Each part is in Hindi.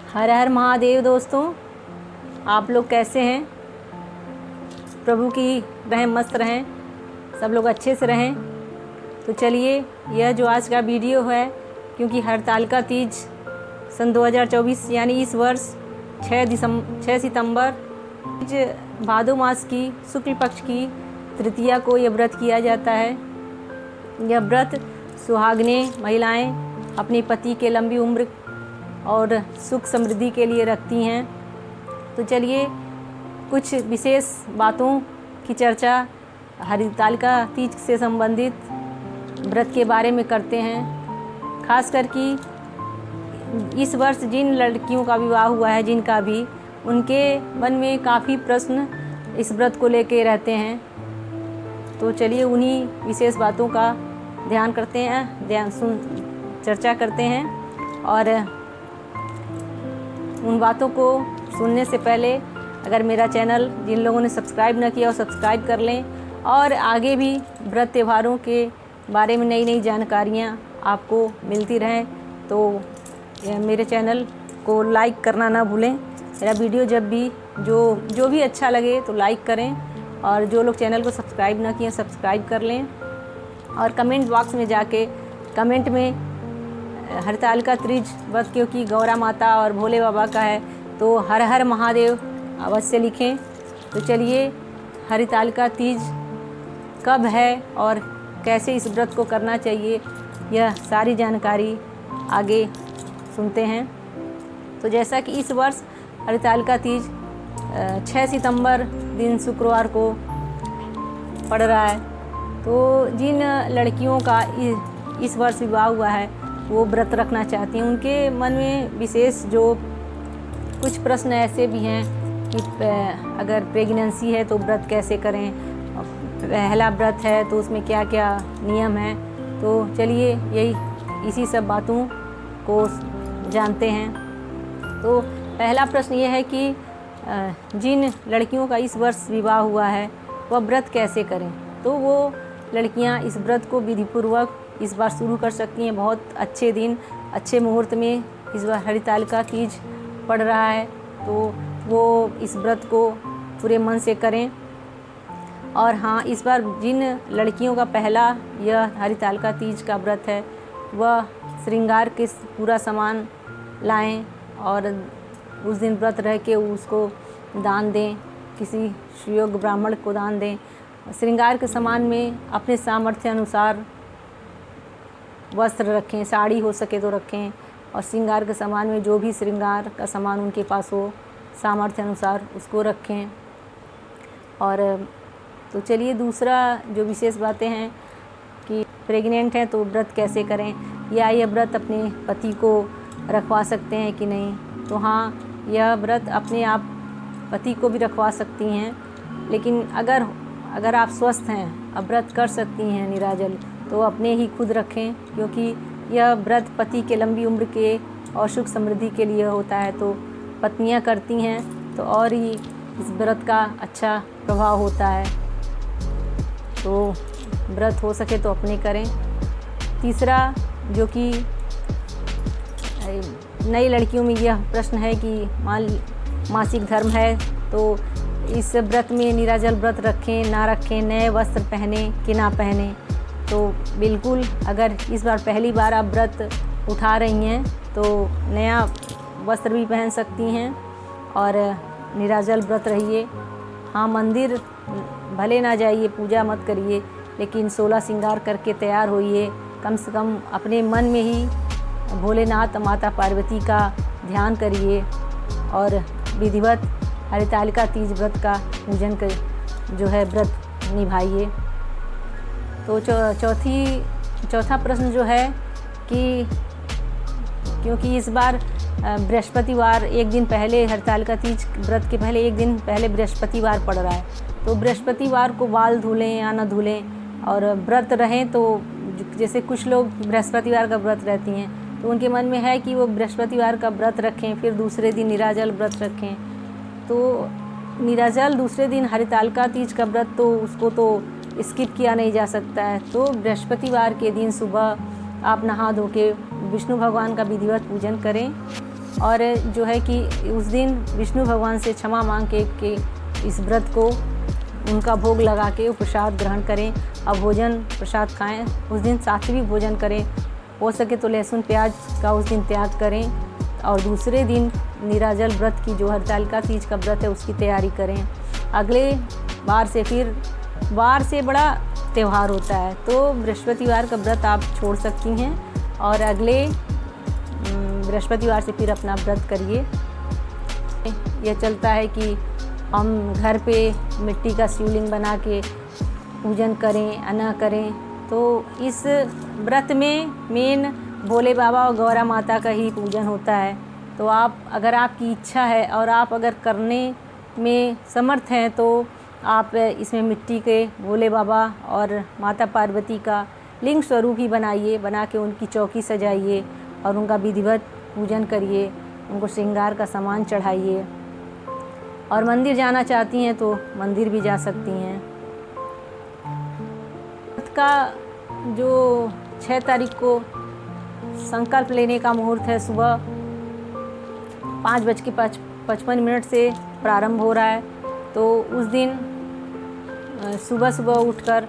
हर हर महादेव दोस्तों, आप लोग कैसे हैं। प्रभु की रहें, मस्त रहें, सब लोग अच्छे से रहें। तो चलिए, यह जो आज का वीडियो है, क्योंकि हरतालिका तीज सन 2024 यानी इस वर्ष 6 सितंबर भादो मास की शुक्ल पक्ष की तृतीया को यह व्रत किया जाता है। यह व्रत सुहागनें महिलाएं अपने पति के लंबी उम्र और सुख समृद्धि के लिए रखती हैं। तो चलिए, कुछ विशेष बातों की चर्चा हरतालिका तीज से संबंधित व्रत के बारे में करते हैं। खासकर कि इस वर्ष जिन लड़कियों का विवाह हुआ है, जिनका भी, उनके मन में काफ़ी प्रश्न इस व्रत को लेके रहते हैं। तो चलिए, उन्हीं विशेष बातों का ध्यान करते हैं, चर्चा करते हैं। और उन बातों को सुनने से पहले अगर मेरा चैनल जिन लोगों ने सब्सक्राइब न किया हो, सब्सक्राइब कर लें। और आगे भी व्रत त्योहारों के बारे में नई नई जानकारियाँ आपको मिलती रहें, तो मेरे चैनल को लाइक करना ना भूलें। मेरा वीडियो जब भी जो भी अच्छा लगे तो लाइक करें, और जो लोग चैनल को सब्सक्राइब ना किए सब्सक्राइब कर लें। और कमेंट बॉक्स में जाके कमेंट में हरतालिका तीज व्रत क्योंकि गौरा माता और भोले बाबा का है, तो हर हर महादेव अवश्य लिखें। तो चलिए, हरतालिका तीज कब है और कैसे इस व्रत को करना चाहिए, यह सारी जानकारी आगे सुनते हैं। तो जैसा कि इस वर्ष हरतालिका तीज 6 सितंबर दिन शुक्रवार को पड़ रहा है, तो जिन लड़कियों का इस वर्ष विवाह हुआ है वो व्रत रखना चाहती हैं, उनके मन में विशेष जो कुछ प्रश्न ऐसे भी हैं कि अगर प्रेगनेंसी है तो व्रत कैसे करें, पहला व्रत है तो उसमें क्या क्या नियम है। तो चलिए, इसी सब बातों को जानते हैं। तो पहला प्रश्न ये है कि जिन लड़कियों का इस वर्ष विवाह हुआ है वह व्रत कैसे करें। तो वो लड़कियां इस व्रत को विधिपूर्वक इस बार शुरू कर सकती हैं। बहुत अच्छे दिन, अच्छे मुहूर्त में इस बार हरतालिका तीज पड़ रहा है, तो वो इस व्रत को पूरे मन से करें। और हाँ, इस बार जिन लड़कियों का पहला यह हरतालिका तीज का व्रत है, वह श्रृंगार के पूरा सामान लाएं और उस दिन व्रत रह के उसको दान दें, किसी सुयोग्य ब्राह्मण को दान दें। श्रृंगार के सामान में अपने सामर्थ्य अनुसार वस्त्र रखें, साड़ी हो सके तो रखें, और श्रृंगार के सामान में जो भी श्रृंगार का सामान उनके पास हो सामर्थ्य अनुसार उसको रखें। और तो चलिए, दूसरा जो विशेष बातें हैं कि प्रेग्नेंट हैं तो व्रत कैसे करें, या यह व्रत अपने पति को रखवा सकते हैं कि नहीं। तो हाँ, यह व्रत अपने आप पति को भी रखवा सकती हैं, लेकिन अगर आप स्वस्थ हैं, अब व्रत कर सकती हैं निराजल, तो अपने ही खुद रखें, क्योंकि यह व्रत पति के लंबी उम्र के और सुख समृद्धि के लिए होता है। तो पत्नियां करती हैं तो और ही इस व्रत का अच्छा प्रभाव होता है। तो व्रत हो सके तो अपने करें। तीसरा, जो कि नई लड़कियों में यह प्रश्न है कि मासिक धर्म है, तो इस व्रत में निराजल व्रत रखें ना रखें, नए वस्त्र पहने कि ना पहने। तो बिल्कुल, अगर इस बार पहली बार आप व्रत उठा रही हैं तो नया वस्त्र भी पहन सकती हैं और निराजल व्रत रहिए। हाँ, मंदिर भले ना जाइए, पूजा मत करिए, लेकिन 16 श्रृंगार करके तैयार होइए। कम से कम अपने मन में ही भोलेनाथ माता पार्वती का ध्यान करिए और विधिवत हरतालिका तीज व्रत का पूजन कर जो है व्रत निभाइए। तो चौथा प्रश्न जो है कि क्योंकि इस बार बृहस्पतिवार एक दिन पहले, हरतालिका तीज व्रत के पहले एक दिन पहले बृहस्पतिवार पड़ रहा है, तो बृहस्पतिवार को बाल धुलें या ना धुलें। और व्रत रहें तो जैसे कुछ लोग बृहस्पतिवार का व्रत रहती हैं, तो उनके मन में है कि वो बृहस्पतिवार का व्रत रखें, फिर दूसरे दिन निराजल व्रत रखें। तो निराजल दूसरे दिन हरतालिका तीज का व्रत, तो उसको तो स्किप किया नहीं जा सकता है। तो बृहस्पतिवार के दिन सुबह आप नहा धो के विष्णु भगवान का विधिवत पूजन करें, और जो है कि उस दिन विष्णु भगवान से क्षमा मांग के इस व्रत को उनका भोग लगा के प्रसाद ग्रहण करें और भोजन प्रसाद खाएं। उस दिन सात्विक भोजन करें, हो सके तो लहसुन प्याज का उस दिन त्याग करें। और दूसरे दिन निराजल व्रत की जो हरतालिका तीज का व्रत है उसकी तैयारी करें। अगले बार से फिर वार से बड़ा त्यौहार होता है, तो बृहस्पतिवार का व्रत आप छोड़ सकती हैं और अगले बृहस्पतिवार से फिर अपना व्रत करिए। यह चलता है कि हम घर पे मिट्टी का शिवलिंग बना के पूजन करें या न करें। तो इस व्रत में मेन भोले बाबा और गौरा माता का ही पूजन होता है। तो आप अगर आपकी इच्छा है और आप अगर करने में समर्थ हैं तो आप इसमें मिट्टी के भोले बाबा और माता पार्वती का लिंग स्वरूप ही बनाइए, बना के उनकी चौकी सजाइए और उनका विधिवत पूजन करिए, उनको श्रृंगार का सामान चढ़ाइए। और मंदिर जाना चाहती हैं तो मंदिर भी जा सकती हैं। व्रत का जो 6 तारीख को संकल्प लेने का मुहूर्त है, सुबह 5:55 से प्रारंभ हो रहा है। तो उस दिन सुबह सुबह उठकर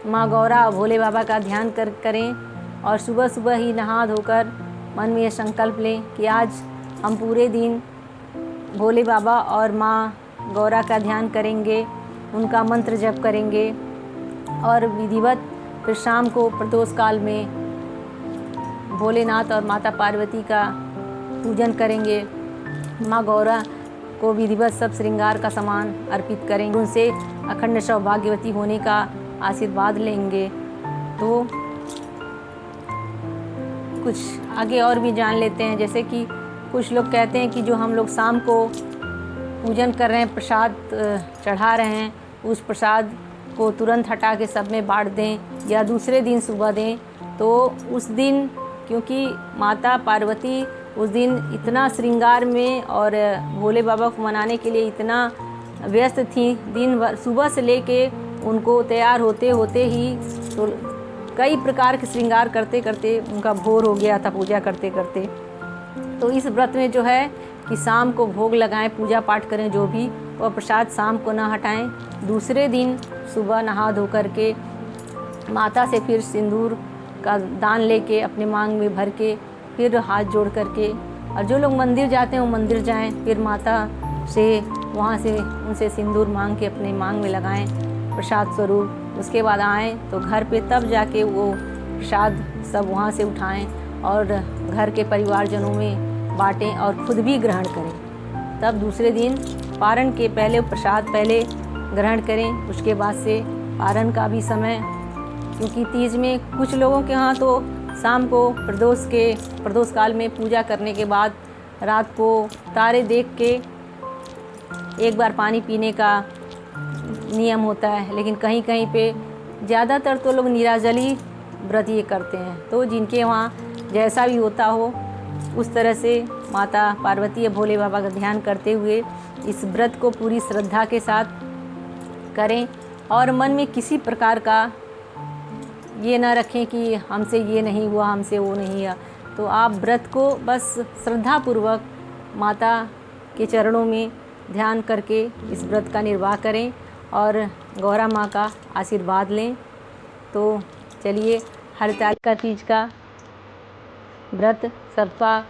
माँ गौरा और भोले बाबा का ध्यान करें और सुबह सुबह ही नहा धोकर मन में ये संकल्प लें कि आज हम पूरे दिन भोले बाबा और माँ गौरा का ध्यान करेंगे, उनका मंत्र जप करेंगे और विधिवत फिर शाम को प्रदोष काल में भोलेनाथ और माता पार्वती का पूजन करेंगे। माँ गौरा को विधिवत सब श्रृंगार का सामान अर्पित करेंगे, उनसे अखंड सौभाग्यवती होने का आशीर्वाद लेंगे। तो कुछ आगे और भी जान लेते हैं। जैसे कि कुछ लोग कहते हैं कि जो हम लोग शाम को पूजन कर रहे हैं, प्रसाद चढ़ा रहे हैं, उस प्रसाद को तुरंत हटा के सब में बांट दें या दूसरे दिन सुबह दें। तो उस दिन क्योंकि माता पार्वती उस दिन इतना श्रृंगार में और भोले बाबा को मनाने के लिए इतना व्यस्त थी, दिन भर सुबह से लेके उनको तैयार होते होते ही तो कई प्रकार के श्रृंगार करते करते उनका भोर हो गया था पूजा करते करते। तो इस व्रत में जो है कि शाम को भोग लगाएं, पूजा पाठ करें जो भी, और प्रसाद शाम को ना हटाएं। दूसरे दिन सुबह नहा धो करके माता से फिर सिंदूर का दान लेके अपने मांग में भर के फिर हाथ जोड़ करके, और जो लोग मंदिर जाते हैं वो मंदिर जाएं, फिर माता से वहाँ से उनसे सिंदूर मांग के अपने मांग में लगाएं प्रसाद स्वरूप। उसके बाद आएँ तो घर पे तब जाके वो प्रसाद सब वहाँ से उठाएं और घर के परिवारजनों में बांटें और खुद भी ग्रहण करें। तब दूसरे दिन पारण के पहले प्रसाद पहले ग्रहण करें, उसके बाद से पारण का भी समय, क्योंकि तीज में कुछ लोगों के यहाँ तो शाम को प्रदोष काल में पूजा करने के बाद रात को तारे देख के एक बार पानी पीने का नियम होता है, लेकिन कहीं कहीं पे ज़्यादातर तो लोग निराजली व्रत ये करते हैं। तो जिनके वहाँ जैसा भी होता हो उस तरह से माता पार्वती या भोले बाबा का ध्यान करते हुए इस व्रत को पूरी श्रद्धा के साथ करें और मन में किसी प्रकार का ये ना रखें कि हमसे ये नहीं हुआ, हमसे वो नहीं हुआ। तो आप व्रत को बस श्रद्धापूर्वक माता के चरणों में ध्यान करके इस व्रत का निर्वाह करें और गौरा माँ का आशीर्वाद लें। तो चलिए हरतालिका तीज का व्रत सबका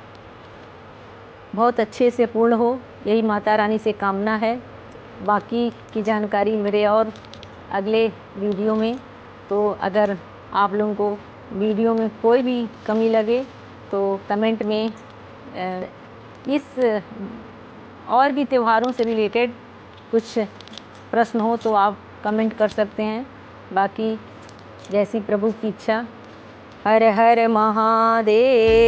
बहुत अच्छे से पूर्ण हो, यही माता रानी से कामना है। बाकी की जानकारी मेरे और अगले वीडियो में। तो अगर आप लोगों को वीडियो में कोई भी कमी लगे तो कमेंट में इस और भी त्योहारों से रिलेटेड कुछ प्रश्न हो तो आप कमेंट कर सकते हैं। बाकी जैसी प्रभु की इच्छा। हर हर महादेव।